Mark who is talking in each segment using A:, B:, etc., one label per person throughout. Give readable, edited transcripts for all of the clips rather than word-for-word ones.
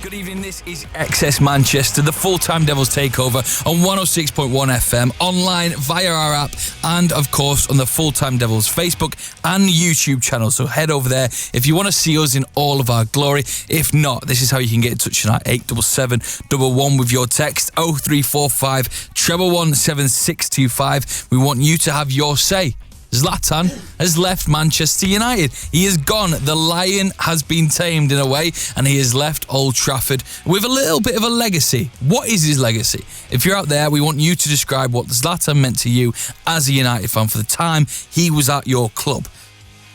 A: Good evening, this is XS Manchester, the Full-Time Devils takeover on 106.1 FM, online via our app, and of course on the Full-Time Devils Facebook and YouTube channel. So head over there if you want to see us in all of our glory. If not, this is how you can get in touch tonight: 87711 with your text 0345 111 7625. We want you to have your say. Zlatan has left Manchester United. He is gone. The lion has been tamed in a way, and he has left Old Trafford with a little bit of a legacy. What is his legacy? If you're out there, we want you to describe what Zlatan meant to you as a United fan for the time he was at your club.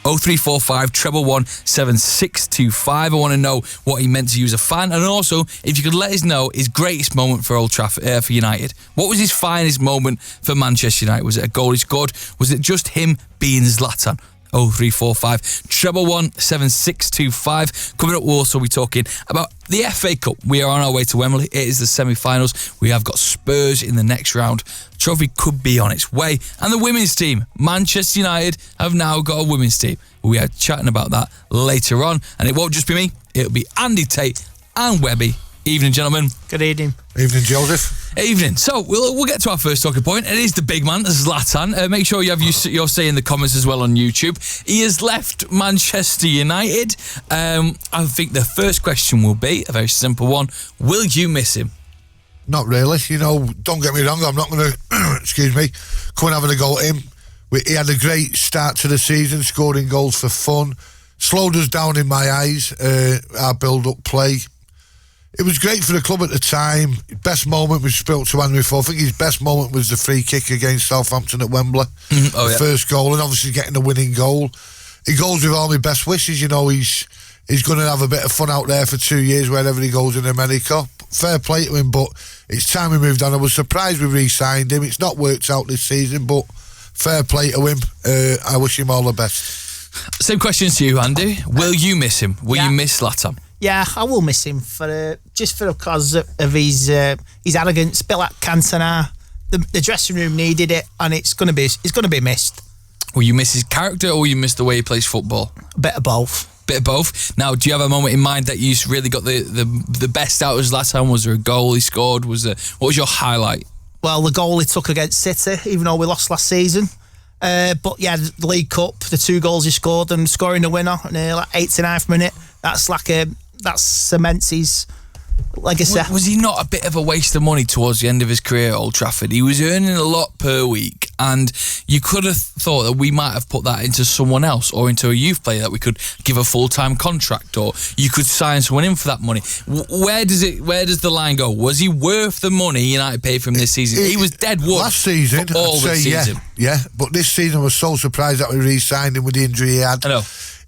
A: 0345 111 7625. I want to know what he meant to you as a fan, and also if you could let us know his greatest moment for Old Trafford for United. What was his finest moment for Manchester United? Was it a goal he scored? Was it just him being Zlatan? 0345 111 7625. Coming up, we'll also be talking about the FA Cup. We are on our way to Wembley. It is the semi-finals. We have got Spurs in the next round. Trophy could be on its way. And the women's team, Manchester United, have now got a women's team. We are chatting about that later on. And it won't just be me. It'll be Andy Tate and Webby. Evening, gentlemen.
B: Good evening.
C: Evening, Joseph.
A: Evening. So we'll get to our first talking point. It is the big man, Zlatan. Make sure you have your say in the comments as well on YouTube. He has left Manchester United. I think the first question will be a very simple one. Will you miss him?
C: Not really. You know, don't get me wrong, I'm not going to, come and having a go at him. He had a great start to the season, scoring goals for fun. Slowed us down in my eyes, our build-up play. It was great for the club at the time. Best moment, we spoke to Andy before, I think his best moment was the free kick against Southampton at Wembley. The first goal, and obviously getting the winning goal. He goes with all my best wishes. You know, he's going to have a bit of fun out there for 2 years wherever he goes in America. Fair play to him, but it's time we moved on. I was surprised we re-signed him. It's not worked out this season, but fair play to him. I wish him all the best.
A: Same questions to you, Andy. Will you miss him? Will you miss Zlatan?
B: Yeah, I will miss him just because of his arrogance. A bit like Cantona. The dressing room needed it, and it's going to be missed.
A: Will you miss his character, or will you miss the way he plays football?
B: A bit of both.
A: Bit of both. Now, do you have a moment in mind that you really got the best out of Zlatan? Was there a goal he scored? What was your highlight?
B: Well, the goal he took against City, even though we lost last season. But yeah, the League Cup, the 2 goals he scored and scoring the winner in the 89th minute. That cements his legacy.
A: Was he not a bit of a waste of money towards the end of his career at Old Trafford? He was earning a lot per week, and you could have thought that we might have put that into someone else or into a youth player that we could give a full-time contract, or you could sign someone in for that money. Where does the line go? Was he worth the money United paid for him this season? He was dead worth
C: last season.
A: All the season.
C: Yeah, but this season I was so surprised that we re-signed him with the injury he had.
A: I know.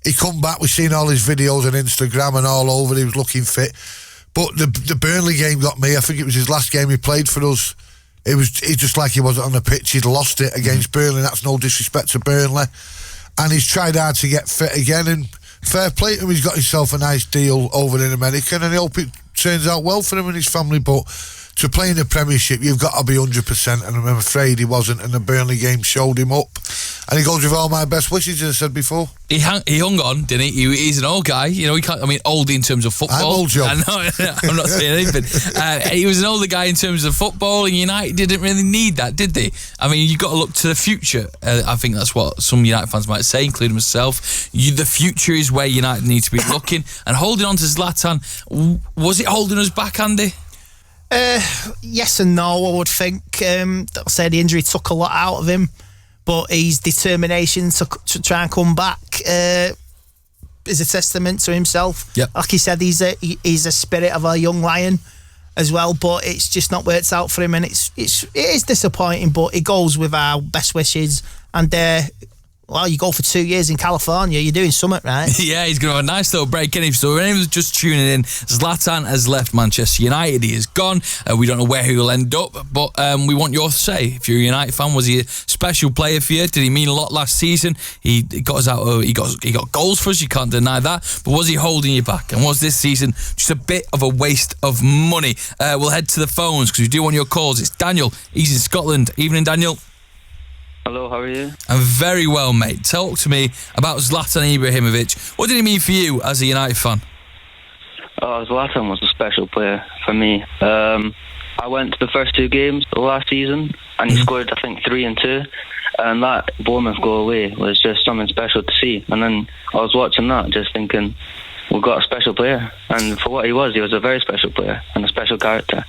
C: He come back, we've seen all his videos on Instagram and all over, he was looking fit. But the Burnley game got me. I think it was his last game he played for us. It's just like he wasn't on the pitch. He'd lost it against Burnley. That's no disrespect to Burnley. And he's tried hard to get fit again. And fair play to him, he's got himself a nice deal over in America. And I hope it turns out well for him and his family. But to play in the Premiership, you've got to be 100%. And I'm afraid he wasn't. And the Burnley game showed him up. And he goes with all my best wishes, as I said before.
A: He hung on, didn't he? He's an old guy. You know, he can't. I mean, old in terms of football.
C: I'm old, Joe.
A: I'm not saying anything. He was an older guy in terms of football, and United didn't really need that, did they? I mean, you've got to look to the future. I think that's what some United fans might say, including myself. The future is where United need to be looking. And holding on to Zlatan, was it holding us back, Andy?
B: Yes and no, I would think. I'll say the injury took a lot out of him, but his determination to try and come back is a testament to himself.
A: Yep.
B: Like he said, he's a spirit of a young lion as well, but it's just not worked out for him, and it is disappointing, but it goes with our best wishes. And well, you go for 2 years in California, you're doing something right.
A: Yeah, he's going to have a nice little break in. So anyone's just tuning in, Zlatan has left Manchester United. He is gone. We don't know where he will end up, but we want your say. If you're a United fan, was he a special player for you? Did he mean a lot last season? He got us out. He got goals for us. You can't deny that. But was he holding you back? And was this season just a bit of a waste of money? We'll head to the phones because we do want your calls. It's Daniel. He's in Scotland. Evening, Daniel.
D: Hello, how are you?
A: I'm very well, mate. Talk to me about Zlatan Ibrahimovic. What did he mean for you as a United fan?
D: Oh, Zlatan was a special player for me. I went to the first 2 games of last season, and he scored, I think, 3 and 2. And that Bournemouth goal away was just something special to see. And then I was watching that, just thinking, we've got a special player. And for what he was a very special player and a special character.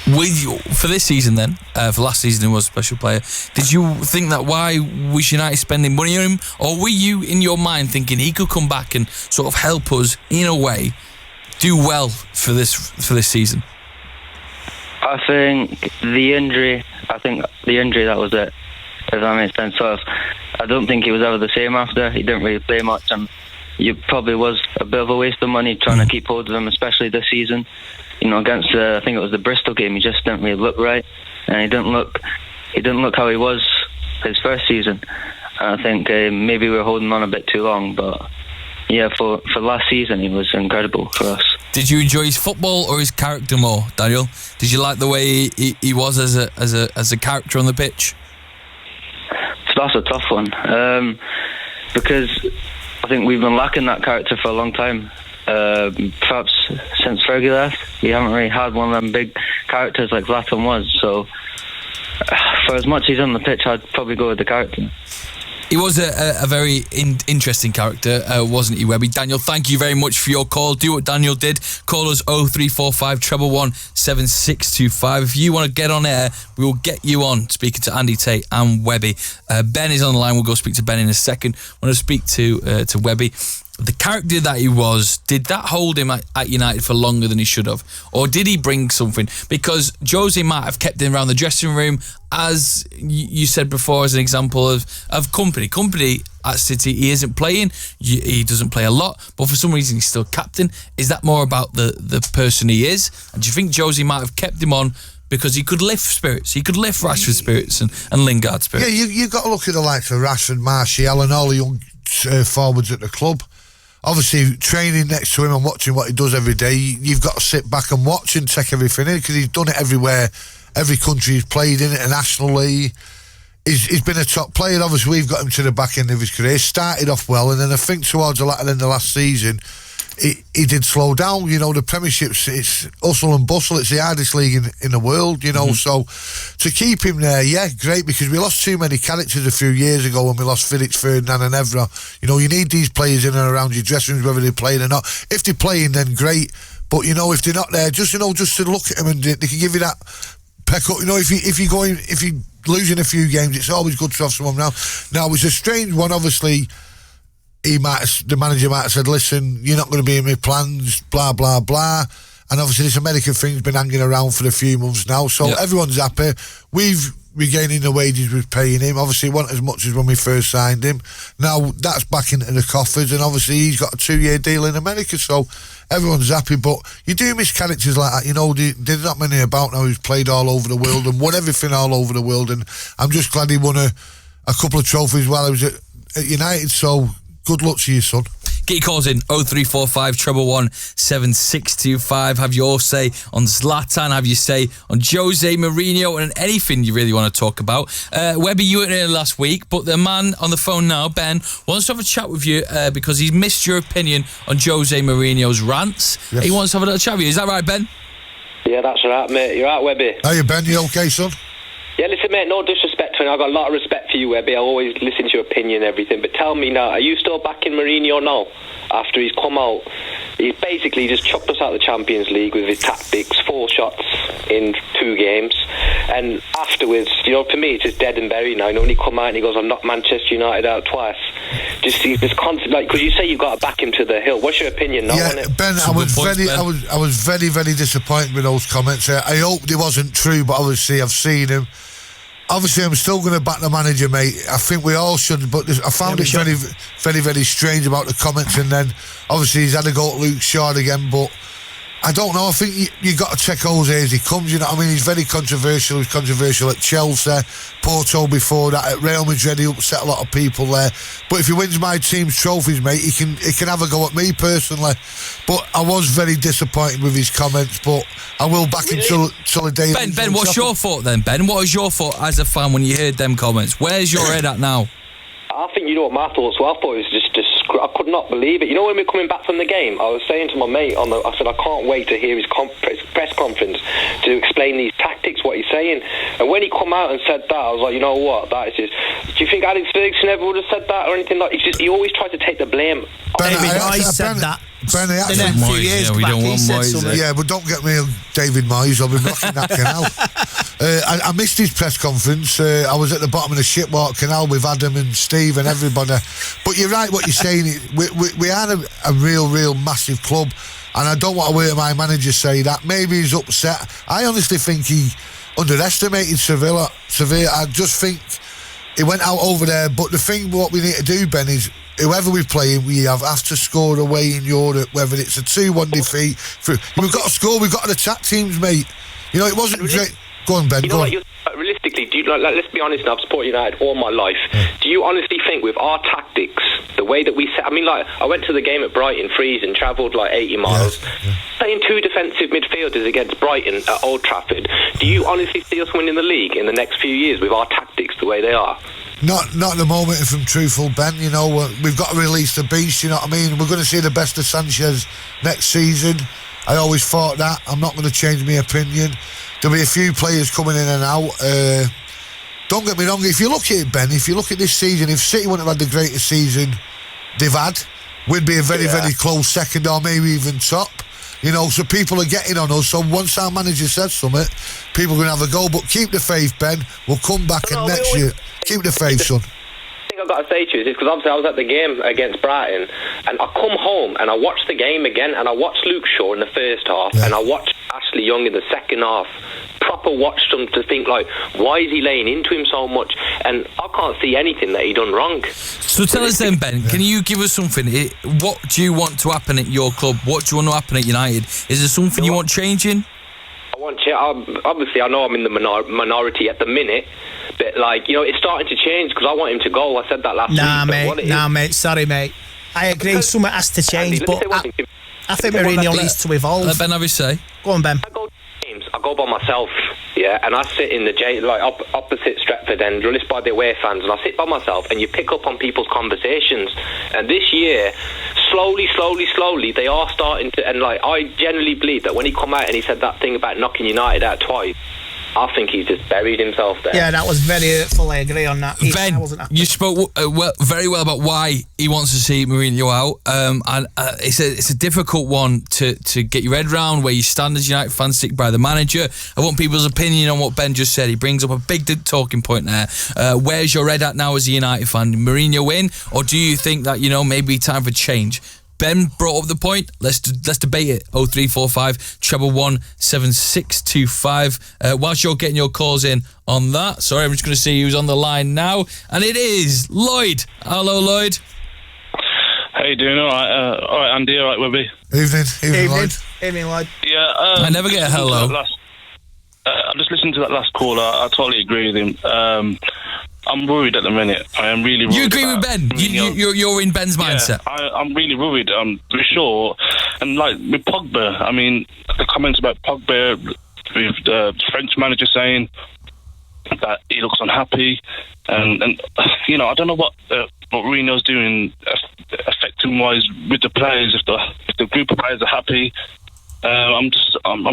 A: For this season then, for last season he was a special player, did you think that why was United spending money on him? Or were you, in your mind, thinking he could come back and sort of help us, in a way, do well for this season?
D: I think the injury, that was it, if that makes sense. So I don't think he was ever the same after. He didn't really play much, and it probably was a bit of a waste of money trying to keep hold of him, especially this season. You know, against I think it was the Bristol game, he just didn't really look right, and he didn't look how he was his first season. And I think maybe we were holding on a bit too long, but yeah, for last season he was incredible for us.
A: Did you enjoy his football or his character more, Daniel? Did you like the way he was as a character on the pitch?
D: So that's a tough one, because I think we've been lacking that character for a long time. Perhaps since Fergie left, we haven't really had one of them big characters like Zlatan was. So for as much as he's on the pitch, I'd probably go with the character.
A: He was a very interesting character, wasn't he, Webby? Daniel, thank you very much for your call. Do what Daniel did. Call us 0345 111 7625. If you want to get on air, we will get you on, speaking to Andy Tate and Webby. Ben is on the line. We'll go speak to Ben in a second. I want to speak to Webby. The character that he was, did that hold him at United for longer than he should have? Or did he bring something? Because Jose might have kept him around the dressing room, as you said before, as an example of company. Company at City, he isn't playing, he doesn't play a lot, but for some reason he's still captain. Is that more about the person he is? And do you think Jose might have kept him on because he could lift spirits? He could lift Rashford's spirits and Lingard's spirits.
C: Yeah, you've got to look at the likes of Rashford, Martial and all the young forwards at the club. Obviously, training next to him and watching what he does every day, you've got to sit back and watch and take everything in, because he's done it everywhere, every country he's played in, internationally. He's been a top player. Obviously, we've got him to the back end of his career. Started off well, and then I think towards the latter end of last season, he did slow down. You know, the Premiership's, it's hustle and bustle. It's the hardest league in the world, you know. So to keep him there, yeah, great, because we lost too many characters a few years ago when we lost Felix, Ferdinand and Evra. You know, you need these players in and around your dressing rooms, whether they're playing or not. If they're playing, then great. But, you know, if they're not there, just to look at them, and they can give you that peck up. You know, if you're losing a few games, it's always good to have someone now. Now, it was a strange one, obviously. The manager might have said, listen, you're not going to be in my plans, blah, blah, blah. And obviously this American thing's been hanging around for a few months now. So everyone's happy. We've regaining the wages we're paying him. Obviously he wasn't as much as when we first signed him. Now that's back into the coffers, and obviously he's got a 2-year deal in America. So everyone's happy. But you do miss characters like that. You know, there's not many about now who's played all over the world and won everything all over the world. And I'm just glad he won a couple of trophies while he was at United. So good luck to you, son.
A: Get your calls in 0345 111 7625. Have your say on Zlatan, have your say on Jose Mourinho, and anything you really want to talk about. Webby, you weren't here last week, but the man on the phone now, Ben, wants to have a chat with you because he's missed your opinion on Jose Mourinho's rants. Yes. He wants to have a little chat with you. Is that right, Ben?
E: Yeah, that's right, mate. You're right, Webby.
C: How you, Ben? You okay, son?
E: Yeah, listen, mate, no disrespect to him. I've got a lot of respect for you, Webby. I always listen to your opinion and everything. But tell me now, are you still backing Mourinho now? After he's come out, he's basically just chucked us out of the Champions League with his tactics, 4 shots in 2 games. And afterwards, you know, for me, it's just dead and buried now. You know, when he come out and he goes, I've knocked Manchester United out twice. He's just constant, like, because you say you've got to back him to the hill. What's your opinion now on it?
C: Ben, I was very, very disappointed with those comments. I hope they wasn't true, but obviously I've seen him. Obviously, I'm still going to back the manager, mate. I think we all should, but I found it very, very, very strange about the comments. And then, obviously, he's had a go at Luke Shaw again, but I don't know. I think you got to check Jose as he comes. You know what I mean? He's very controversial. He's controversial at Chelsea, Porto before that. At Real Madrid, he upset a lot of people there. But if he wins my team's trophies, mate, he can have a go at me personally. But I was very disappointed with his comments. But I will back him till the day.
A: Ben, what's your thought then, Ben? What was your thought as a fan when you heard them comments? Where's your head at now?
E: I think you know what my thoughts were. I thought it was just could not believe it. You know, when we were coming back from the game, I was saying to my mate, I said, I can't wait to hear his press conference to explain these tactics, what he's saying. And when he come out and said that, I was like, you know what, that is just... Do you think Alex Ferguson ever would have said that or anything like... He always tried to take the blame.
B: David Moyes said that.
C: Benny,
B: a few years back, he said something.
C: Yeah, but don't get me on David Moyes. I've been rocking that canal. I missed his press conference. I was at the bottom of the Shipwalk Canal with Adam and Steve and everybody. But you're right what you're saying. We are a real massive club, and I don't want to hear my manager say that. Maybe he's upset. I honestly think he underestimated Sevilla. I just think he went out over there. But the thing, what we need to do, Ben, is whoever we play, we have to score away in Europe, whether it's a 2-1 defeat. We've got to score, we've got to attack teams, mate. You know, it wasn't great. Go on, Ben, go on.
E: Realistically, do you, let's be honest now, I've supported United all my life. Do you honestly think with our tactics, the way that we set... I mean, like, I went to the game at Brighton, freezing, travelled like 80 miles, playing 2 defensive midfielders against Brighton at Old Trafford. Do you honestly see us winning the league in the next few years with our tactics the way they are?
C: Not at the moment, if I'm truthful, Ben. You know, we've got to release the beast, you know what I mean? We're going to see the best of Sanchez next season. I always thought that. I'm not going to change my opinion. There'll be a few players coming in and out. Don't get me wrong, if you look at it, Ben, if you look at this season, if City wouldn't have had the greatest season they've had, we'd be a very close second or maybe even top. You know, so people are getting on us. So once our manager says something, people are going to have a go. But keep the faith, Ben. We'll come back and next year. Keep the faith, son.
E: I've got to say to you is because obviously I was at the game against Brighton and I come home and I watched the game again and I watched Luke Shaw in the first half and I watched Ashley Young in the second half. Proper watched him to think, like, why is he laying into him so much? And I can't see anything that he done wrong.
A: So tell us then, Ben, can you give us something? What do you want to happen at your club? What do you want to happen at United? Is there something you want changing?
E: Obviously, I know I'm in the minority at the minute, but, like, you know, it's starting to change because I want him to go. I said that last week.
B: Mate. Sorry, mate. I agree. Something has to change, but I think Mourinho needs to evolve.
A: Let Ben have his say.
B: Go on, Ben.
E: I go by myself, and I sit in the opposite Stretford end, released by the away fans, and I sit by myself, and you pick up on people's conversations. And this year, slowly, they are starting to. And like, I generally believe that when he come out and he said that thing about knocking United out twice, I think he's just buried himself there.
B: Yeah, that was very hurtful. I agree on that.
A: Ben, you spoke very well about why he wants to see Mourinho out. And it's a difficult one to get your head around, where you stand as United fans, stick by the manager. I want people's opinion on what Ben just said. He brings up a big talking point there. Where's your head at now as a United fan? Mourinho in, or do you think that, you know, maybe time for change? Ben brought up the point. Let's debate it. 0345 111 7625. Whilst you're getting your calls in on that, sorry, I'm just going to see who's on the line now, and it is Lloyd. Hello, Lloyd.
F: How you doing? All right, Andy. All right, Webby.
C: Evening, Lloyd.
B: Evening, Lloyd.
F: Yeah,
A: I never get a hello.
F: I'm just listening to that last call. I totally agree with him. I'm worried at the minute. I am really worried.
A: You agree with Ben? You're in Ben's mindset.
F: I'm really worried. For sure. And like with Pogba, I mean, the comments about Pogba with the French manager saying that he looks unhappy, and you know, I don't know what Mourinho's doing affecting wise with the players. If the group of players are happy. I'm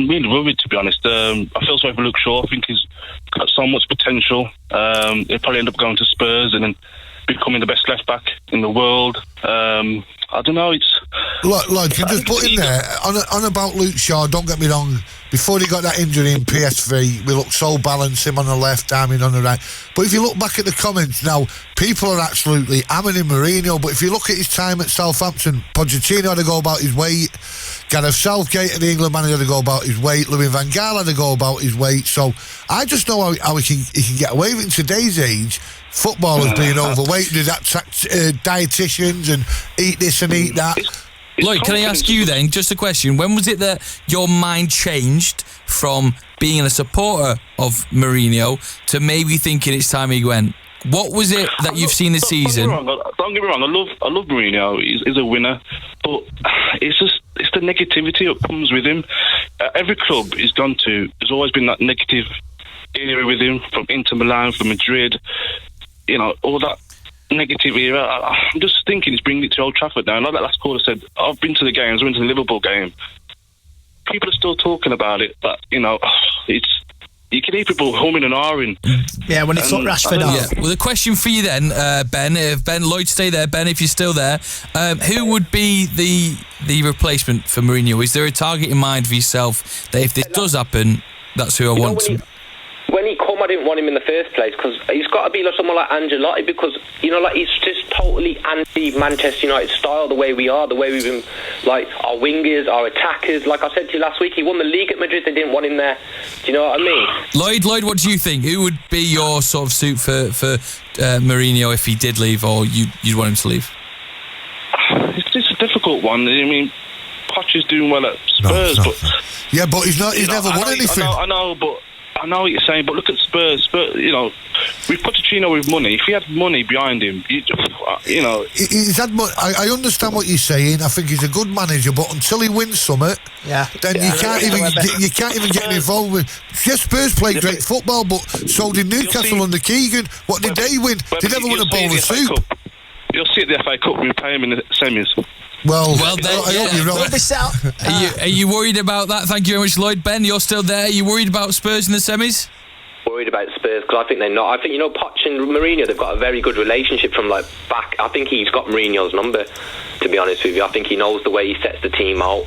F: really worried, to be honest. I feel sorry for Luke Shaw. I think he's got so much potential. He'll probably end up going to Spurs and then becoming the best left back in the world. I don't know. It's
C: Lloyd, can just put in there on about Luke Shaw. Don't get me wrong. Before he got that injury in PSV, we looked so balanced. Him on the left, Darwin on the right. But if you look back at the comments now, people are absolutely hammering Mourinho. But if you look at his time at Southampton, Pochettino had to go about his weight. Gareth Southgate, the England manager, had to go about his weight. Louis van Gaal had to go about his weight. So I just know how he can get away with it in today's age. Footballers being overweight, do that dietitians and eat this and eat that.
A: Lloyd, can I ask you then, just a question, when was it that your mind changed from being a supporter of Mourinho to maybe thinking it's time he went? What was it that you've seen this season?
F: Don't get me wrong, I love Mourinho, he's a winner, but it's the negativity that comes with him. Every club he's gone to, there's always been that negative area with him, from Inter Milan, from Madrid, you know, all that negativity. I'm just thinking he's bringing it to Old Trafford now. Like that last caller said, I've been to the games, I went to the Liverpool game. People are still talking about it, but, you know, you can hear people humming and ahhing.
B: Yeah, when it's up Rashford out.
A: Yeah. Well, the question for you then, Ben, if Lloyd, stay there. Ben, if you're still there, who would be the replacement for Mourinho? Is there a target in mind for yourself that if this does happen, that's who I want to...
E: When he come, I didn't want him in the first place because he's got to be like someone like Ancelotti because, you know, like he's just totally anti-Manchester United style, the way we are, the way we've been, like, our wingers, our attackers. Like I said to you last week, he won the league at Madrid, they didn't want him there. Do you know what I mean?
A: Lloyd, what do you think? Who would be your sort of suit for Mourinho if he did leave, or you'd want him to leave?
F: It's a difficult one. I mean, Poch is doing well at Spurs,
C: but he's never won anything.
F: I know what you're saying, but look at Spurs. You know, with Pochettino with money, if he had money behind him, you know...
C: He's had money. I understand what you're saying. I think he's a good manager, but until he wins something, then you can't even get involved with... Yes, Spurs play great football, but so did Newcastle under Keegan. What did they win? They never won a bowl of soup.
F: You'll see at the FA Cup, we play him in the semis.
A: Well,
C: I hope you're right.
A: Are you worried about that? Thank you very much, Lloyd. Ben, you're still there. Are you worried about Spurs in the semis?
E: Worried about Spurs because I think they're not. I think, you know, Poch and Mourinho, they've got a very good relationship from like back. I think he's got Mourinho's number, to be honest with you. I think he knows the way he sets the team out,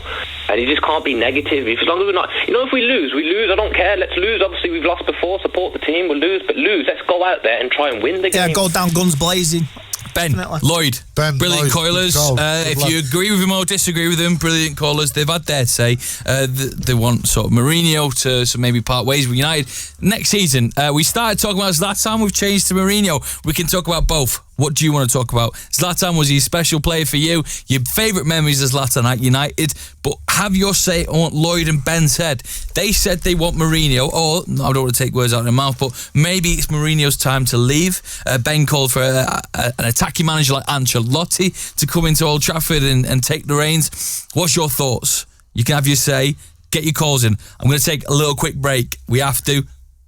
E: and he just can't be negative. As long as we're not, you know, if we lose. I don't care. Let's lose. Obviously, we've lost before. Support the team. We'll lose, but lose. Let's go out there and try and win the game.
B: Yeah, go down guns blazing.
A: Ben, Lloyd, brilliant callers. If you agree with him or disagree with him, brilliant callers. They've had their say. They want sort of Mourinho to maybe part ways with United next season. We started talking about Zlatan. We've changed to Mourinho. We can talk about both. What do you want to talk about? Zlatan, was he a special player for you? Your favourite memories of Zlatan at United? But have your say on what Lloyd and Ben said. They said they want Mourinho, or I don't want to take words out of their mouth, but maybe it's Mourinho's time to leave. Ben called for an attacking manager like Ancelotti to come into Old Trafford and take the reins. What's your thoughts? You can have your say. Get your calls in. I'm going to take a little quick break. We have to.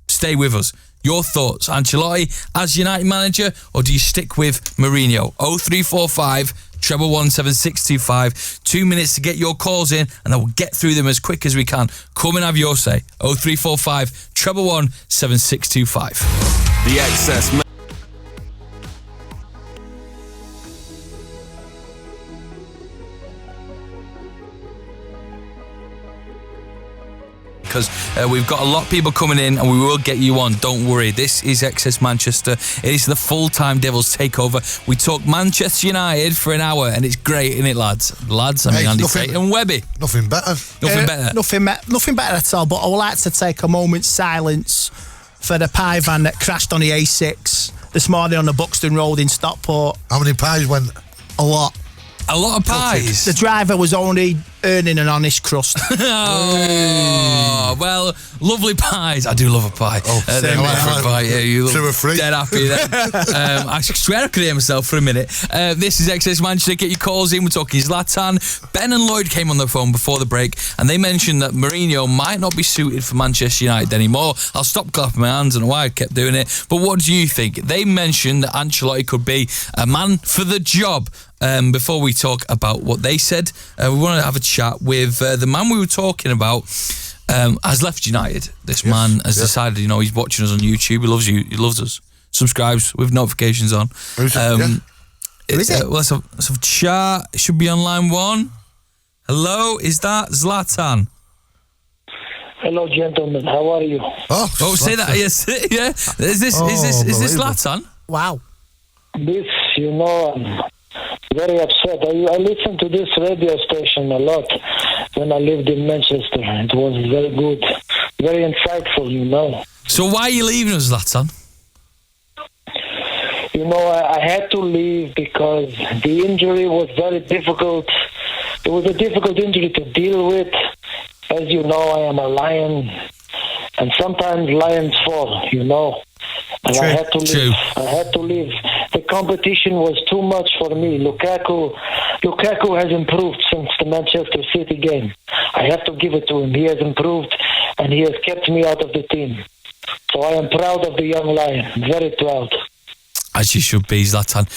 A: Stay with us. Your thoughts, Ancelotti as United manager, or do you stick with Mourinho? 0345 1117625. 2 minutes to get your calls in, and I will get through them as quick as we can. Come and have your say. 0345 1117625.
G: The Excess.
A: Because we've got a lot of people coming in and we will get you on, don't worry. This is Excess Manchester. It is the Full-Time Devils takeover. We talk Manchester United for an hour and it's great, isn't it, lads? I mean, Andy Tate and Webby.
C: Nothing better.
B: Nothing better at all, but I would like to take a moment's silence for the pie van that crashed on the A6 this morning on the Buxton Road in Stockport.
C: How many pies went?
B: A lot.
A: A lot of pies.
B: The driver was only earning an honest crust.
A: Oh, well, lovely pies. I do love a pie. You look dead happy then. I swear I could hear myself for a minute. This is Excess Manchester. Get your calls in. We're talking Zlatan. Ben and Lloyd came on the phone before the break and they mentioned that Mourinho might not be suited for Manchester United anymore. I'll stop clapping my hands. I don't know why I kept doing it. But what do you think? They mentioned that Ancelotti could be a man for the job. Before we talk about what they said, we want to have a chat with the man we were talking about. Has left United. This man has decided, you know, he's watching us on YouTube. He loves you. He loves us. Subscribes with notifications on.
B: Is it?
A: Let's have a chat. It should be on line one. Hello, is that Zlatan?
H: Hello, gentlemen. How are you?
A: Oh, say that. Yes, yeah. Is this Zlatan?
B: Wow.
H: This, you know, I'm very upset. I listen to this radio station a lot when I lived in Manchester. It was very good, very insightful, you know.
A: So why are you leaving us, Zlatan?
H: You know, I had to leave because the injury was very difficult. It was a difficult injury to deal with. As you know, I am a lion, and sometimes lions fall, you know. And I had to leave. I had to leave. The competition was too much for me. Lukaku has improved since the Manchester City game. I have to give it to him. He has improved, and he has kept me out of the team. So I am proud of the young lion. Very proud.
A: As you should be, Zlatan.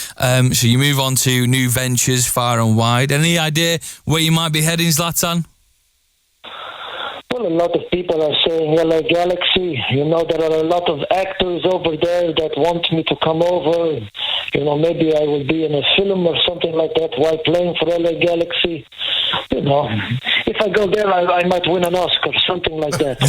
A: So you move on to new ventures far and wide. Any idea where you might be heading, Zlatan?
H: Well, a lot of people are saying LA Galaxy. You know, there are a lot of actors over there that want me to come over. You know, maybe I will be in a film or something like that while playing for LA Galaxy. You know, if I go there, I might win an Oscar, something like that.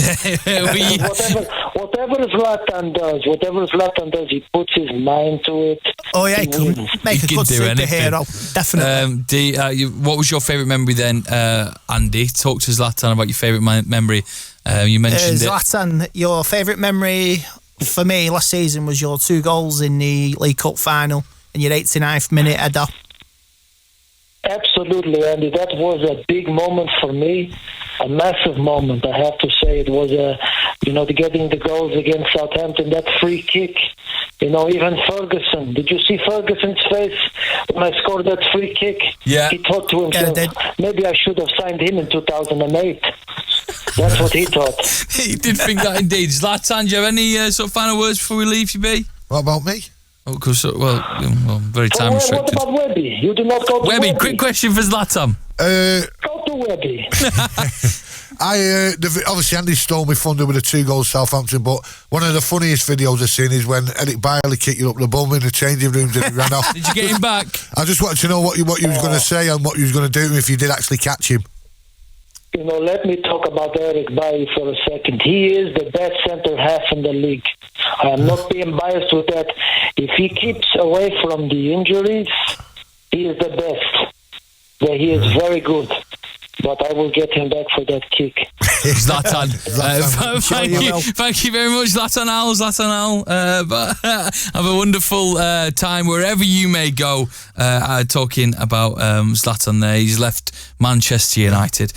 H: Whatever Zlatan does, he puts his mind to it.
B: Oh yeah, he could make a good superhero. Definitely.
A: What was your favourite memory then, Andy? Talk to Zlatan about your favourite memory. You mentioned
B: Zlatan, your favourite memory for me last season was your 2 goals in the League Cup final and your 89th minute header.
H: Absolutely, Andy. That was a big moment for me, a massive moment. I have to say, it was getting the goals against Southampton, that free kick. You know, even Ferguson. Did you see Ferguson's face when I scored that free kick?
A: Yeah.
H: He thought to himself, maybe I should have signed him in 2008. That's what he thought.
A: He did think that indeed. Zlatan, do you have any sort of final words before we leave you be?
C: What about me?
A: Oh, because very time restricted.
H: What about Webby? You do not go to Webby.
A: Quick question for Zlatan.
H: Go to Webby.
C: Obviously Andy stole me thunder with the 2 goals Southampton, but one of the funniest videos I've seen is when Eric Bailey kicked you up the bum in the changing rooms and he ran off.
A: Did you get him back?
C: I just wanted to know what you was going to say and what you was going to do if you did actually catch him.
H: You know, let me talk about Eric Bailly for a second. He is the best centre-half in the league. I am not being biased with that. If he keeps away from the injuries, he is the best. Yeah, he is very good. But I will get him back for that kick.
A: Zlatan. Thank you very much, Zlatan Al. Have a wonderful time wherever you may go. Talking about Zlatan there. He's left Manchester United.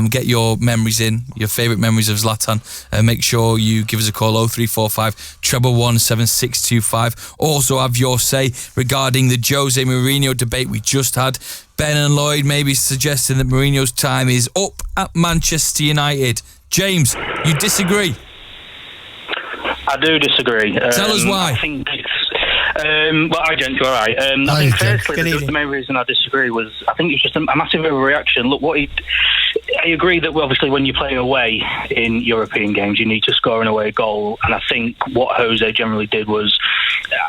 A: Get your memories in, your favourite memories of Zlatan. Make sure you give us a call, 0345 111 7625. Also have your say regarding the Jose Mourinho debate we just had. Ben and Lloyd maybe suggesting that Mourinho's time is up at Manchester United. James, you disagree?
F: I do disagree.
A: Tell us why.
F: I think I gents, you're all right. I think firstly, the main reason I disagree was I think it's just a massive overreaction. Look, I agree that obviously when you're playing away in European games, you need to score an away goal, and I think what Jose generally did was,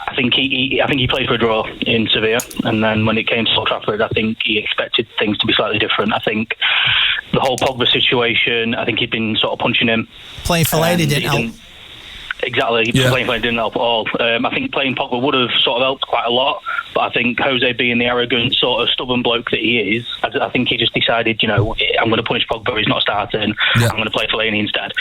F: I think he played for a draw in Sevilla, and then when it came to Old Trafford, I think he expected things to be slightly different. I think the whole Pogba situation, I think he'd been sort of punching him.
B: Playing for Lady didn't help.
F: Exactly, playing for him didn't help at all. I think playing Pogba would have sort of helped quite a lot, but I think Jose, being the arrogant, sort of stubboron bloke that he is, I think he just decided, I'm going to punish Pogba, he's not starting, I'm going to play Fellaini instead.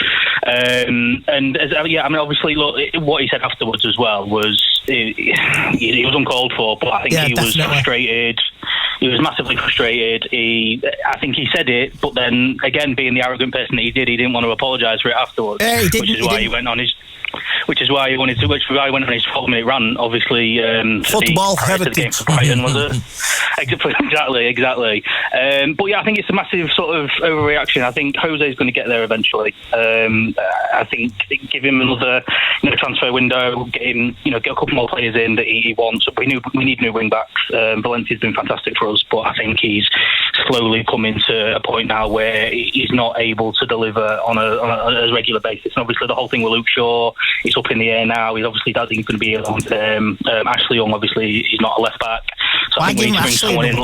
F: Obviously, look, what he said afterwards as well was, he was uncalled for, but I think he was frustrated. He was massively frustrated. I think he said it, but then again, being the arrogant person that he didn't want to apologise for it afterwards, which is why he went on his 4-minute rant, obviously.
B: Football heritage.
F: Brighton, was it? Exactly. But yeah, I think it's a massive sort of overreaction. I think Jose's going to get there eventually. I think give him another transfer window, get a couple more players in that he wants. We need new wing backs. Valencia's been fantastic for us, but I think he's slowly coming to a point now where he's not able to deliver on a regular basis. And obviously the whole thing with Luke Shaw, it's up in the air now. He's obviously doesn't think he's going to be a long term. Ashley Young, obviously, he's not a left back. So I think we need to bring someone in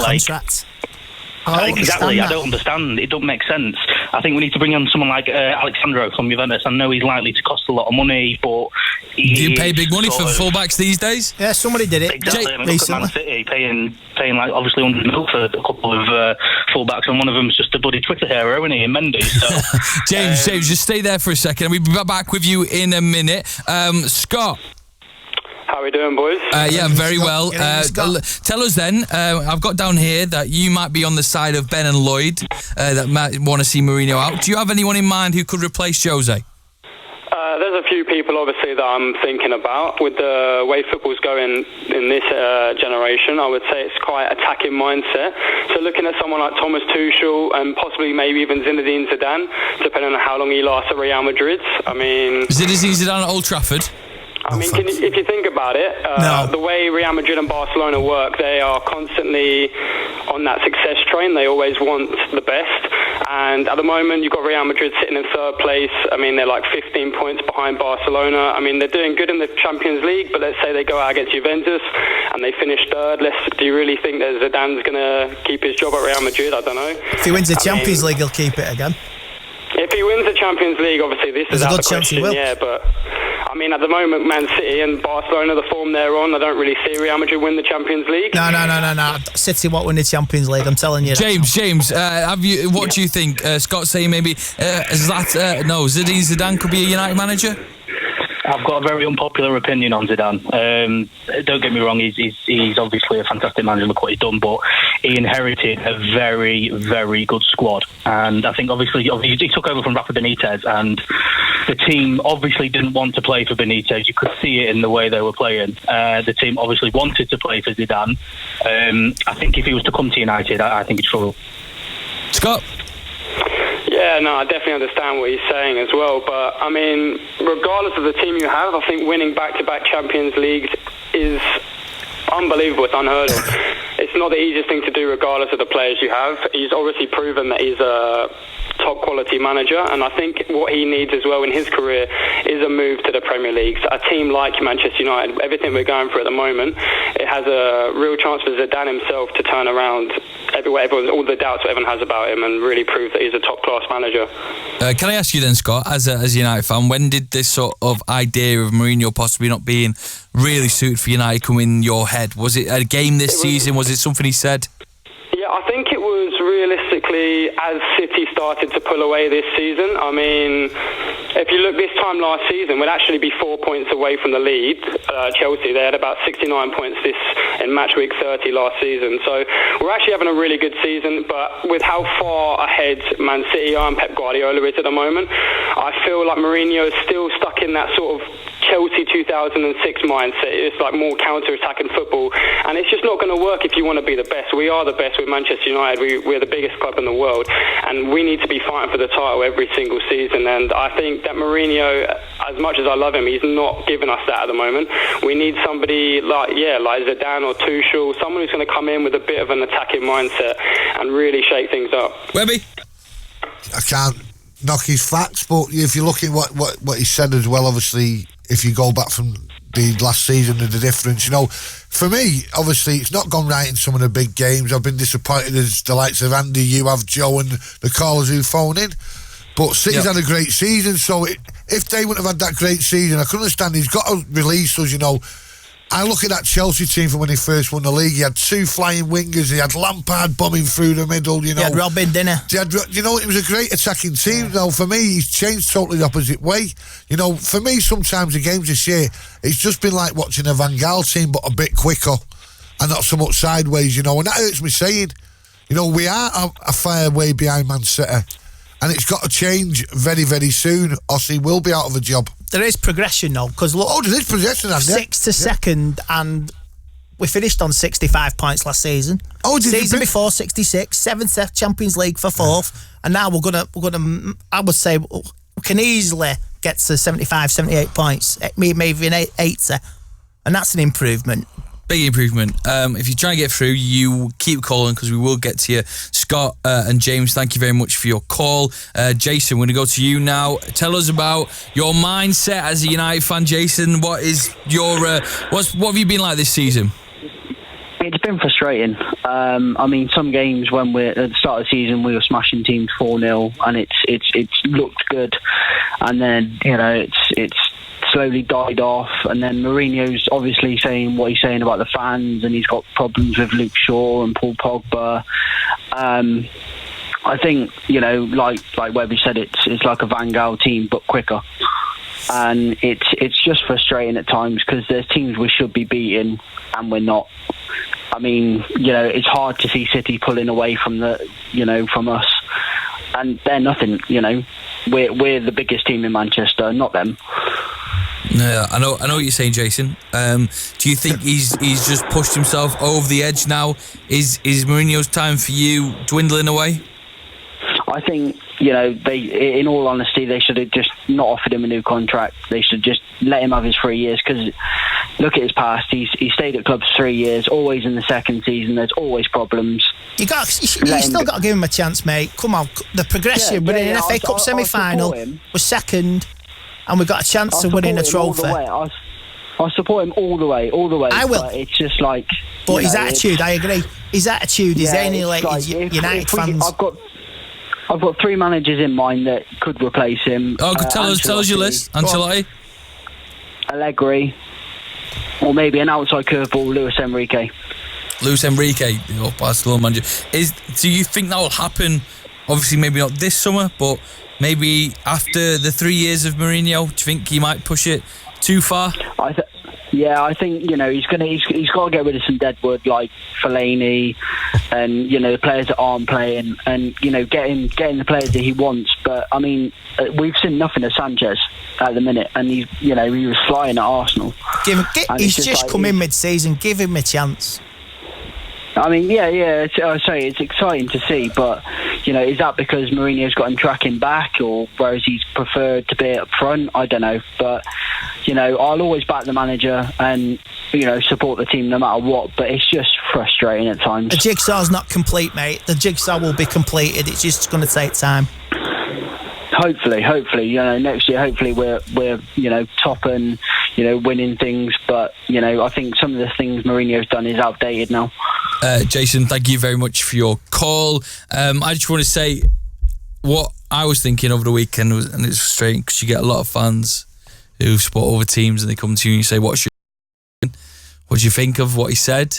F: Exactly, I don't understand. It doesn't make sense. I think we need to bring on someone like Alexandro from Juventus. I know he's likely to cost a lot of money, but
A: do you pay big money for fullbacks these days?
B: Yeah, somebody did it.
F: Exactly. I mean, look at Man City paying like obviously 100 mil for a couple of fullbacks, and one of them's just a bloody Twitter hero, isn't he? In Mendy. So,
A: James, just stay there for a second. We'll be back with you in a minute. Scott.
G: How are we doing, boys?
A: Yeah, very well. Tell us then, I've got down here that you might be on the side of Ben and Lloyd that might want to see Mourinho out. Do you have anyone in mind who could replace Jose?
G: There's a few people, obviously, that I'm thinking about. With the way football's going in this generation, I would say it's quite attacking mindset. So looking at someone like Thomas Tuchel and possibly maybe even Zinedine Zidane, depending on how long he lasts at Real Madrid. I mean...
A: Zinedine Zidane at Old Trafford?
G: I mean, if you think about it, the way Real Madrid and Barcelona work, they are constantly on that success train. They always want the best. And at the moment, you've got Real Madrid sitting in third place. I mean, they're like 15 points behind Barcelona. I mean, they're doing good in the Champions League, but let's say they go out against Juventus and they finish third. Do you really think that Zidane's going to keep his job at Real Madrid? I don't know.
B: If he wins the Champions League, he'll keep it again.
G: If he wins the Champions League, obviously this is out of the question, yeah, but I mean, at the moment, Man City and Barcelona, the form they're on, I don't really see Real Madrid win the Champions League.
B: No. City won't win the Champions League, I'm telling you.
A: James, what do you think? Scott saying maybe Zinedine Zidane could be a United manager?
I: I've got a very unpopular opinion on Zidane. Don't get me wrong, he's obviously a fantastic manager, look what he's done, but he inherited a very, very good squad. And I think obviously he took over from Rafa Benitez, and the team obviously didn't want to play for Benitez. You could see it in the way they were playing. The team obviously wanted to play for Zidane. I think if he was to come to United, I think he'd struggle.
A: Scott?
G: Yeah, no, I definitely understand what he's saying as well. But, I mean, regardless of the team you have, I think winning back-to-back Champions Leagues is unbelievable. It's unheard of. It's not the easiest thing to do regardless of the players you have. He's obviously proven that he's a top-quality manager, and I think what he needs as well in his career is a move to the Premier League. A team like Manchester United, everything we're going through at the moment, it has a real chance for Zidane himself to turn around all the doubts everyone has about him and really prove that he's a top-class manager.
A: Can I ask you then, Scott, as a United fan, when did this sort of idea of Mourinho possibly not being really suited for United come in your head? Was it a game this season? Was it something he said?
G: Yeah, I think it was realistically as City started to pull away this season. I mean, if you look this time last season, we'd actually be 4 points away from the lead. Chelsea, they had about 69 points in match week 30 last season. So we're actually having a really good season, but with how far ahead Man City are and Pep Guardiola is at the moment, I feel like Mourinho is still stuck in that sort of Chelsea 2006 mindset. It's like more counter-attacking football, and it's just not going to work if you want to be the best. We are the best with Manchester United. We're the biggest club in the world, and we need to be fighting for the title every single season. And I think that Mourinho, as much as I love him, he's not giving us that at the moment. We need somebody like Zidane or Tuchel, someone who's going to come in with a bit of an attacking mindset and really shake things up.
A: Webby?
C: I can't knock his facts, but if you look at what he said as well, obviously, if you go back from the last season and the difference, for me, obviously, it's not gone right in some of the big games. I've been disappointed as the likes of Andy, you have Joe and the callers who phone in. But City's had a great season, so if they wouldn't have had that great season, I can understand he's got to release us, I look at that Chelsea team from when he first won the league. He had two flying wingers. He had Lampard bombing through the middle. He
B: had Robin, didn't he?
C: It was a great attacking team. Though for me, he's changed totally the opposite way. For me, sometimes the games this year, it's just been like watching a Van Gaal team, but a bit quicker and not so much sideways. And that hurts me saying, we are a fair way behind Man City. And it's got to change very, very soon, or he will be out of a job.
B: There is progression now, because look,
C: there is progression.
B: Sixth to second, and we finished on 65 points last season. Season before 66, seventh Champions League for fourth, and now we're gonna. I would say we can easily get to 75, 78 points, maybe even 80, and that's an improvement.
A: Big improvement. If you try and get through, you keep calling because we will get to you. Scott and James, thank you very much for your call. Jason, we're going to go to you now. Tell us about your mindset as a United fan, Jason. What is your what have you been like this season?
J: It's been frustrating. I mean, some games when we're at the start of the season, we were smashing teams 4-0, and it's looked good, and then it's slowly died off, and then Mourinho's obviously saying what he's saying about the fans, and he's got problems with Luke Shaw and Paul Pogba. I think like Webby said, it's like a Van Gaal team but quicker, and it's just frustrating at times because there's teams we should be beating and we're not. I mean, it's hard to see City pulling away from from us, and they're nothing. We're the biggest team in Manchester, not them.
A: Yeah, I know what you're saying, Jason. Do you think he's just pushed himself over the edge now? Is Mourinho's time for you dwindling away?
J: I think, you know, they, in all honesty, they should have just not offered him a new contract. They should just let him have his 3 years, because look at his past. He stayed at clubs 3 years, always in the second season. There's always problems.
B: You still got to give him a chance, mate. Come on, the progression. We're in an FA Cup semi-final. We're second, and we got a chance of winning a trophy.
J: I support him all the way.
B: I will.
J: But it's just like...
B: But his attitude, I agree. His attitude is alienated United fans.
J: I've got 3 managers in mind that could replace him.
A: Oh, tell us your list. Ancelotti,
J: Allegri, or maybe an outside curveball, Luis Enrique.
A: Barcelona manager. Do you think that will happen? Obviously, maybe not this summer, but maybe after the 3 years of Mourinho. Do you think he might push it too far?
J: I think, you know, he's got to get rid of some deadwood like Fellaini, and, you know, the players that aren't playing, and, you know, getting the players that he wants. But I mean, we've seen nothing of Sanchez at the minute, and he was flying at Arsenal.
B: He's just come in mid-season. Give him a chance.
J: I mean, I say it's exciting to see, but, you know, is that because Mourinho's got him tracking back, or whereas he's preferred to be up front? I don't know, but, you know, I'll always back the manager and, you know, support the team no matter what, but it's just frustrating at times.
B: The jigsaw's not complete, mate. The jigsaw will be completed. It's just going to take time.
J: Hopefully, you know, next year, hopefully we're you know, top and, you know, winning things, but, you know, I think some of the things Mourinho's done is outdated now.
A: Jason, thank you very much for your call. I just want to say what I was thinking over the weekend and it's frustrating because you get a lot of fans who support other teams and they come to you and you say, what do you think of what he said?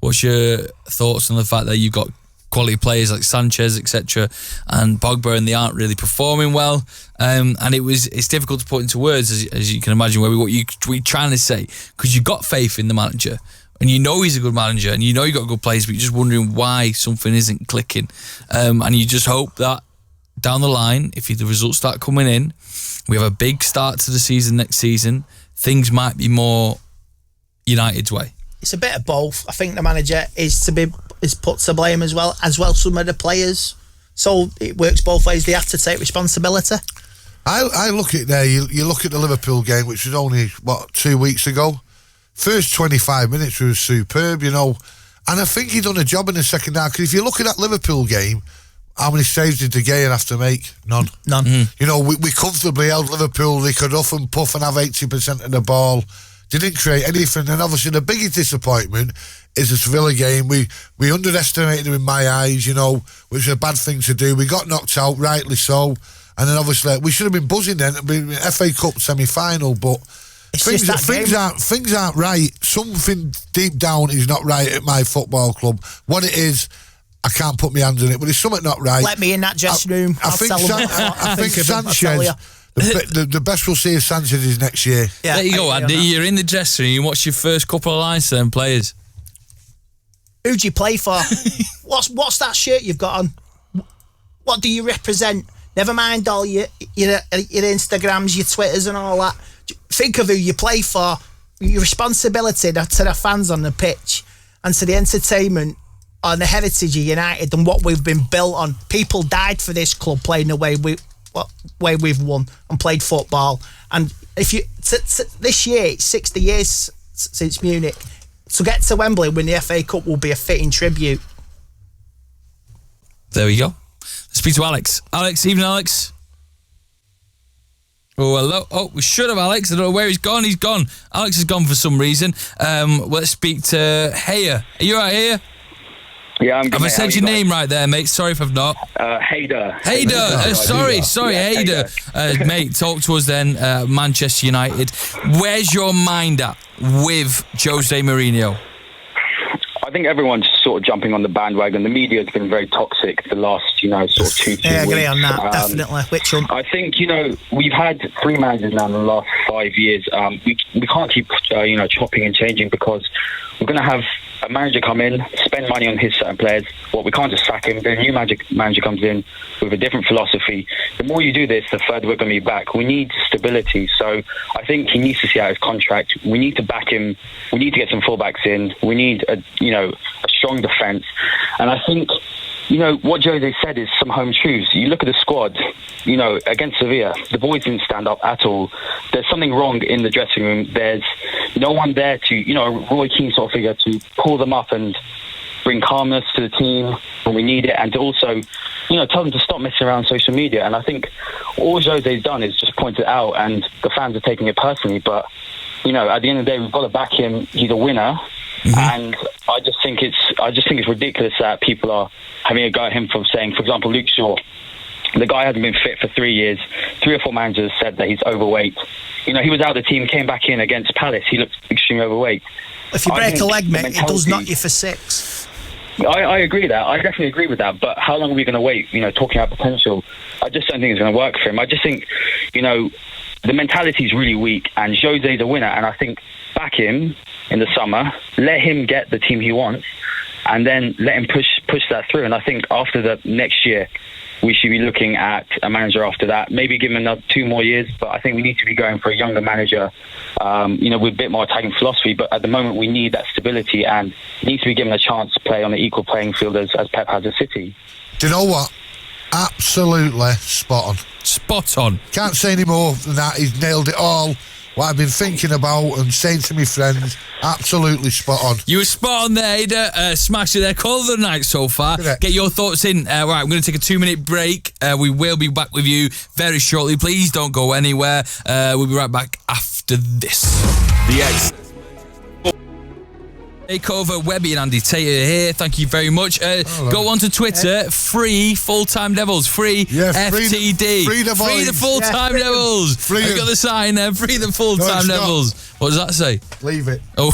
A: What's your thoughts on the fact that you've got quality players like Sanchez, etc., and Pogba, and they aren't really performing well? And it's difficult to put into words, as you can imagine, what you're trying to say, because you've got faith in the manager and you know he's a good manager and you know you've got good players, but you're just wondering why something isn't clicking. And you just hope that down the line, if the results start coming in, we have a big start to the season next season, things might be more United's way.
B: It's a bit of both. I think the manager is put to blame as well some of the players. So it works both ways. They have to take responsibility.
C: I look at there. You look at the Liverpool game, which was only 2 weeks ago. First 25 minutes was superb, you know, and I think he done a job in the second half. Because if you look at that Liverpool game, how many saves did De Gea have to make? None. You know, we comfortably held Liverpool. They could huff and puff and have 80% of the ball. They didn't create anything. And obviously the biggest disappointment is the Sevilla game. We underestimated them in my eyes, you know, which is a bad thing to do. We got knocked out, rightly so. And then obviously we should have been buzzing then. It'd been FA Cup semi-final, but things aren't right. Something deep down is not right at my football club. What it is, I can't put my hands on it, but there's something not right.
B: Let me in that dressing room.
C: I think Sanchez, the best we'll see of Sanchez is next year.
A: Yeah, there you go, Andy. You're in the dressing room. What's your first couple of lines to them players?
B: Who do you play for? What's that shirt you've got on? What do you represent? Never mind all your Instagrams, your Twitters and all that. Think of who you play for. Your responsibility to the fans on the pitch and to the entertainment and the heritage of United and what we've been built on. People died for this club playing the way we've won and played football. And if you this year, it's 60 years since Munich. To get to Wembley, win the FA Cup will be a fitting tribute.
A: There we go. Let's speak to Alex. Evening, Alex. Oh, hello. Oh, we should have Alex. I don't know where he's gone. He's gone. Alex has gone for some reason. Let's speak to Heyer. Are you right, Heyer?
K: Yeah, I'm good.
A: Have I said your name right there, mate? Sorry if I've not.
K: Hayder.
A: Sorry, Hayder. Mate, talk to us then. Manchester United. Where's your mind at with Jose Mourinho?
K: I think everyone's sort of jumping on the bandwagon. The media has been very toxic the last, sort of 2 weeks.
B: Yeah, I agree on that, definitely. Which one?
K: I think, we've had 3 managers now in the last 5 years. We can't keep, chopping and changing, because we're going to have a manager come in, spend money on his certain players. Well, we can't just sack him. Then a new manager comes in with a different philosophy. The more you do this, the further we're going to be back. We need stability. So I think he needs to see out his contract. We need to back him. We need to get some fullbacks in. We need a strong defence. And I think what Jose said is some home truths. You look at the squad, against Sevilla, the boys didn't stand up at all. There's something wrong in the dressing room. There's no one there to, Roy Keane sort of figure to pull them up and bring calmness to the team when we need it, and to also, tell them to stop messing around social media. And I think all Jose's done is just point it out, and the fans are taking it personally. But, at the end of the day, we've got to back him. He's a winner. Mm-hmm. And I just think it's ridiculous that people are having a go at him for saying, for example, Luke Shaw, the guy hasn't been fit for 3 years. 3 or 4 managers said that he's overweight. He was out of the team, came back in against Palace. He looked extremely overweight.
B: If you break a leg, mate, it does knock you for 6.
K: I agree that. I definitely agree with that. But how long are we going to wait? Talking about potential, I just don't think it's going to work for him. I just think, the mentality is really weak, and Jose's a winner. And I think back him in the summer, let him get the team he wants, and then let him push that through. And I think after the next year, we should be looking at a manager after that. Maybe give him another 2 more years, but I think we need to be going for a younger manager, with a bit more attacking philosophy. But at the moment, we need that stability, and he needs to be given a chance to play on an equal playing field as Pep has at City.
C: Do you know what? Absolutely spot on.
A: Spot on.
C: Can't say any more than that. He's nailed it all. What I've been thinking about and saying to my friends, absolutely spot on.
A: You were spot on there, Ada. Smashed it there. Call of the night so far. Get your thoughts in. Right, I'm going to take a 2-minute break. We will be back with you very shortly. Please don't go anywhere. We'll be right back after this. The Takeover, Webby and Andy Tater here. Thank you very much. Go on to Twitter. Free Full-Time Devils. Free FTD.
C: Free the boys.
A: Free the Full-Time Devils.
C: Free
A: I've got the sign there. Free the Full-Time Devils. What does that say?
C: Leave it.
A: Oh.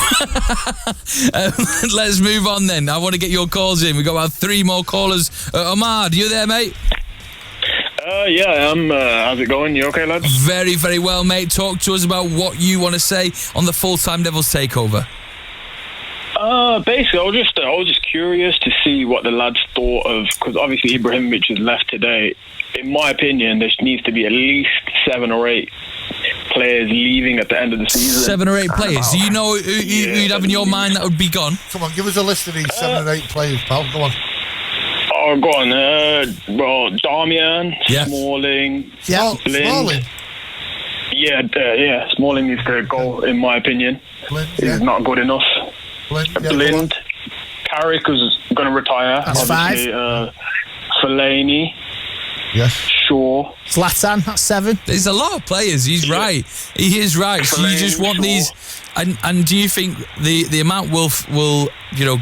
A: Let's move on then. I want to get your calls in. We've got about 3 more callers. Ahmad, you there, mate?
L: Yeah, I am. How's it going? You okay, lads?
A: Very, very well, mate. Talk to us about what you want to say on the Full-Time Devils takeover.
L: Basically, I was just curious to see what the lads thought of, because obviously Ibrahimovic has left today. In my opinion, there needs to be at least 7 or 8 players leaving at the end of the season.
A: 7 or 8 players. Do you know who you'd have in your mind that would be gone?
C: Come on, give us a list of these 7 or 8 players, pal. Go on.
L: Oh, go on. Darmian, Smalling, Blind.
C: Smalling.
L: Yeah, Smalling needs to go, in my opinion. He's not good enough. Blind. Carrick was going to retire.
B: That's
L: obviously,
B: 5.
L: Fellaini.
C: Yes.
L: Shaw.
B: Zlatan, that's 7.
A: There's a lot of players. He's right. He is right. So you just want these. And do you think the amount will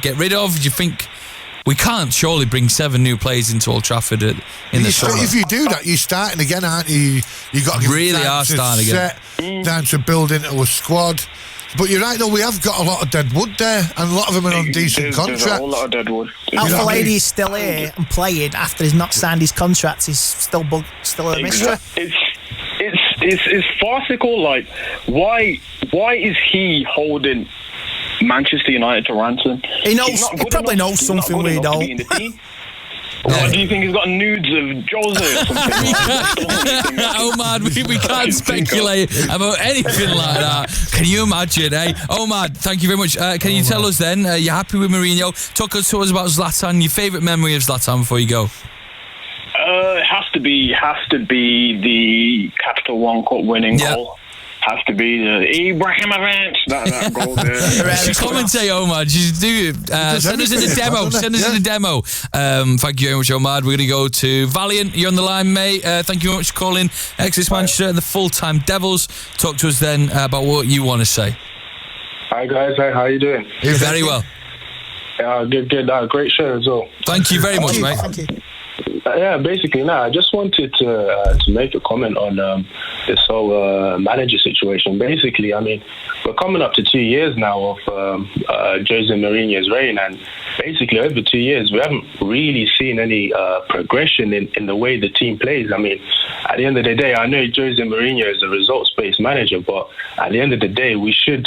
A: get rid of? Do you think we can't surely bring 7 new players into Old Trafford in the summer?
C: If you do that, you're starting again, aren't you? You got to
A: really are starting again.
C: Time to build into a squad. But you're right, though, we have got a lot of dead wood there, and a lot of them are on decent contracts.
L: There's a whole lot of dead wood.
B: Alpha Lady is still here and playing after he's not signed his contract. He's still a mystery.
L: It's farcical. Like, why is he holding Manchester United to ransom?
B: He probably knows something we don't.
L: What, do you think he's got nudes of Jose or something?
A: Oh man, we can't speculate about anything like that. Can you imagine, eh? Oh man, thank you very much. Can you tell us then, you're happy with Mourinho? Talk to us about Zlatan, your favourite memory of Zlatan before you go.
L: It has to be the Capital One Cup winning goal. Has to be the Ibrahimovic, that goal there.
A: Commentate, Omar. Just do send us in the demo. Send us in the demo. Thank you very much, Omar. We're going to go to Valiant. You're on the line, mate. Thank you very much for calling Exis Manchester and the Full-Time Devils. Talk to us then about what you want to say.
M: Hi, guys. Hi, how you doing?
A: Very well.
M: Good. Great show as well.
A: Thank you very much, mate.
B: Thank you.
M: Basically, I just wanted to make a comment on this whole manager situation. Basically, I mean, we're coming up to 2 years now of Jose Mourinho's reign, and basically over 2 years, we haven't really seen any progression in the way the team plays. I mean, at the end of the day, I know Jose Mourinho is a results-based manager, but at the end of the day, we should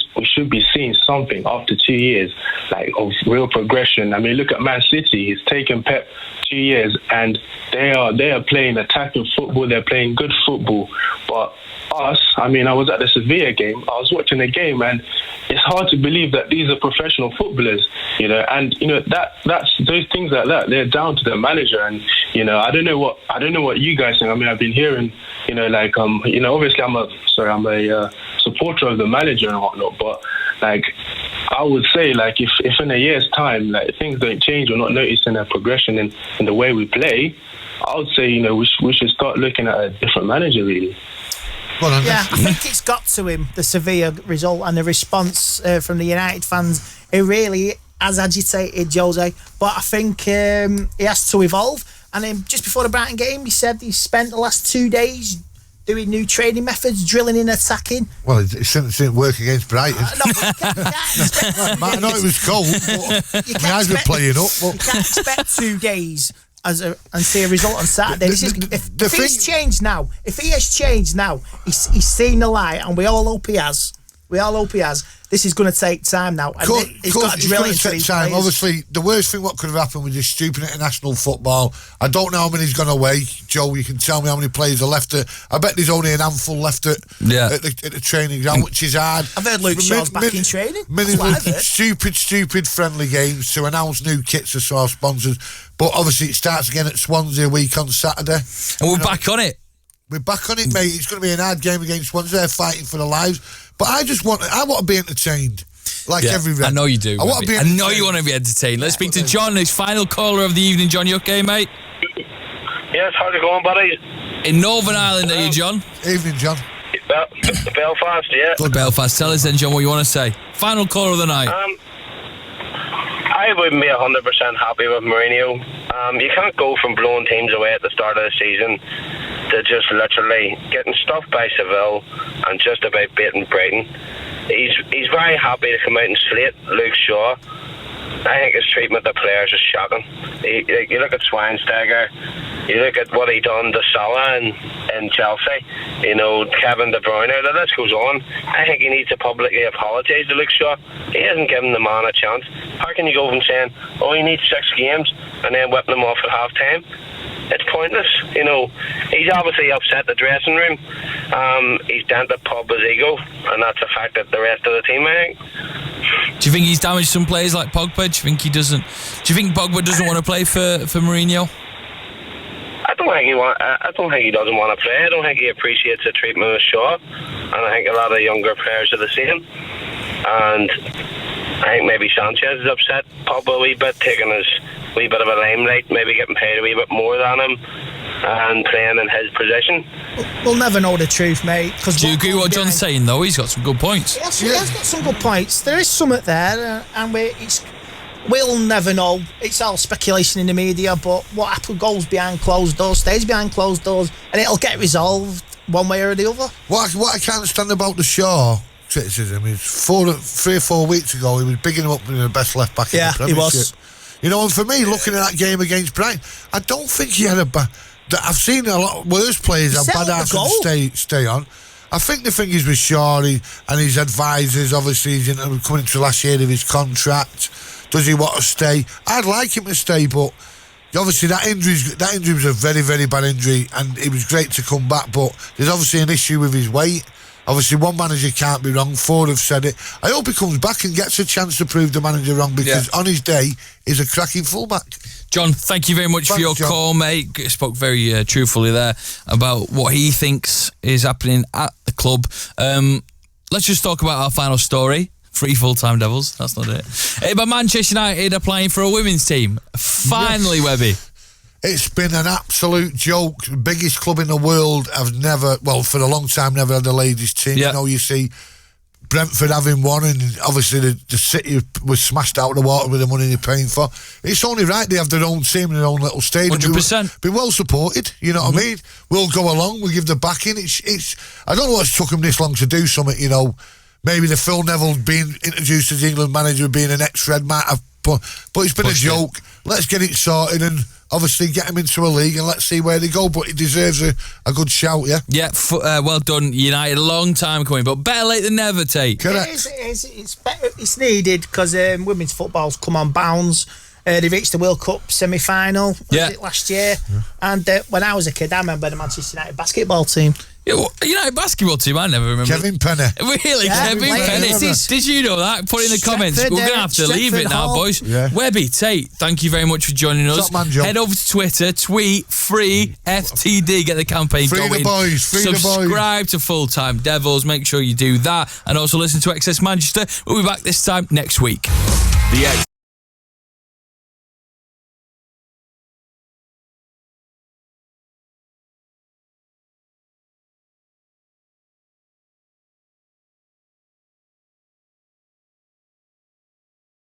M: be seeing something after 2 years, like of real progression. I mean, look at Man City. He's taken Pep 2 years, and they are playing attacking football. They're playing good football, but But us, I mean, I was at the Sevilla game. I was watching the game, and it's hard to believe that these are professional footballers, you know. And you know that's those things like that. They're down to the manager, and you know, I don't know what you guys think. I mean, I've been hearing, you know, like you know, obviously I'm a supporter of the manager and whatnot, but like I would say, like if in a year's time, like things don't change, we're not noticing a progression in the way we play, I would say, you know, we should start looking at a different manager, really.
B: Yeah, I think it's got to him, the Sevilla result and the response from the United fans. It really has agitated Jose, but I think he has to evolve. And just before the Brighton game, he said he spent the last 2 days doing new training methods, drilling in attacking.
C: Well, it didn't work against Brighton. I know it was cold, but my eyes were playing up. But you
B: can't expect 2 days and see a result on Saturday. If he has changed now, he's seen the light, and we all hope he has. This is going to take time now. And he's got to drill into these players.
C: Obviously, the worst thing what could have happened with this stupid international football, I don't know how many's gone away. Joe, you can tell me how many players are left. I bet there's only an handful left at the training ground, which is hard.
B: I've heard Luke Shaw's back in training.
C: Stupid friendly games to announce new kits as our sponsors. But obviously, it starts again at Swansea a week on Saturday.
A: And we're back on it.
C: We're back on it, mate. It's going to be an hard game against Swansea. They're fighting for their lives. But I want to be entertained. Like every red.
A: I know you do.
C: I
A: know you want to be entertained. Let's speak to John, who's final caller of the evening. John, you okay, mate?
N: Yes, how's it going, buddy?
A: In Northern Ireland, are you, John?
C: Evening, John.
N: Belfast, yeah.
A: Good, Belfast. Tell us then, John, what you want to say. Final caller of the night.
N: I wouldn't be 100% happy with Mourinho. You can't go from blowing teams away at the start of the season to just literally getting stuffed by Seville and just about beating Brighton. He's very happy to come out and slate Luke Shaw. I think his treatment of the players is shocking. You look at Schweinsteiger, you look at what he done to Salah in Chelsea, you know, Kevin De Bruyne, the list goes on. I think he needs to publicly apologise to Luke Shaw. He hasn't given the man a chance. How can you go from saying, oh, he needs 6 games, and then whipping him off at half time? It's pointless, you know. He's obviously upset the dressing room. He's dented Pogba's ego, and that's a fact that the rest of the team, I think.
A: Do you think he's damaged some players like Pogba? Do you think Pogba doesn't want to play for Mourinho?
N: I don't think he doesn't want to play. I don't think he appreciates the treatment of Shaw, and I think a lot of younger players are the same. And I think maybe Sanchez is upset Pogba a wee bit, taking his wee bit of a limelight, maybe getting paid a wee bit more than him and playing in his position.
B: We'll never know the truth, mate.
A: Do you agree with what John's saying, though? He's got some good points.
B: He has got some good points. There is something there, and we'll never know. It's all speculation in the media, but what happens goes behind closed doors, stays behind closed doors, and it'll get resolved one way or the other.
C: What I can't understand about the Shaw criticism is 3 or 4 weeks ago he was bigging him up being the best left back in the Premiership. He was. You know, and for me, looking at that game against Brighton, I don't think he had I've seen a lot worse players have bad hearts and stay on. I think the thing is with Shaw and his advisors, obviously he's coming into the last year of his contract. Does he want to stay? I'd like him to stay, but obviously that injury was a very, very bad injury, and it was great to come back, but there's obviously an issue with his weight. Obviously, one manager can't be wrong. 4 have said it. I hope he comes back and gets a chance to prove the manager wrong, because on his day, he's a cracking fullback.
A: John, thank you very much for your call, mate. Spoke very truthfully there about what he thinks is happening at the club. Let's just talk about our final story. 3 full-time Devils. That's not it. But Manchester United are playing for a women's team. Finally, Webby.
C: It's been an absolute joke. Biggest club in the world. For a long time, never had a ladies' team. You know, you see Brentford having one, and obviously the City was smashed out of the water with the money they're paying for. It's only right they have their own team in their own little stadium.
A: 100%.
C: Be well supported, you know what I mean? We'll go along, we'll give the backing. It's I don't know what's took them this long to do something, you know. Maybe the Phil Neville being introduced as England manager, being an ex-Red might have, but it's been a joke. Let's get it sorted and obviously get him into a league and let's see where they go. But he deserves a good shout, yeah?
A: Yeah, well done, United. A long time coming, but better late than never, Tate.
C: Correct.
B: It's needed, because women's football's come on bounds. They reached the World Cup semi-final last year. And when I was a kid, I remember the Manchester United basketball team.
A: United basketball team, I never remember.
C: Kevin Penny.
A: Really, Kevin Penny. Did you know that? Put in the comments. We're going to have to leave it now, boys.
C: Yeah.
A: Webby, Tate, thank you very much for joining us.
C: Top man, John.
A: Head over to Twitter, tweet free FTD, get the campaign
C: Free
A: going.
C: the boys, free the boys.
A: Subscribe to Full Time Devils. Make sure you do that. And also listen to Excess Manchester. We'll be back this time next week. The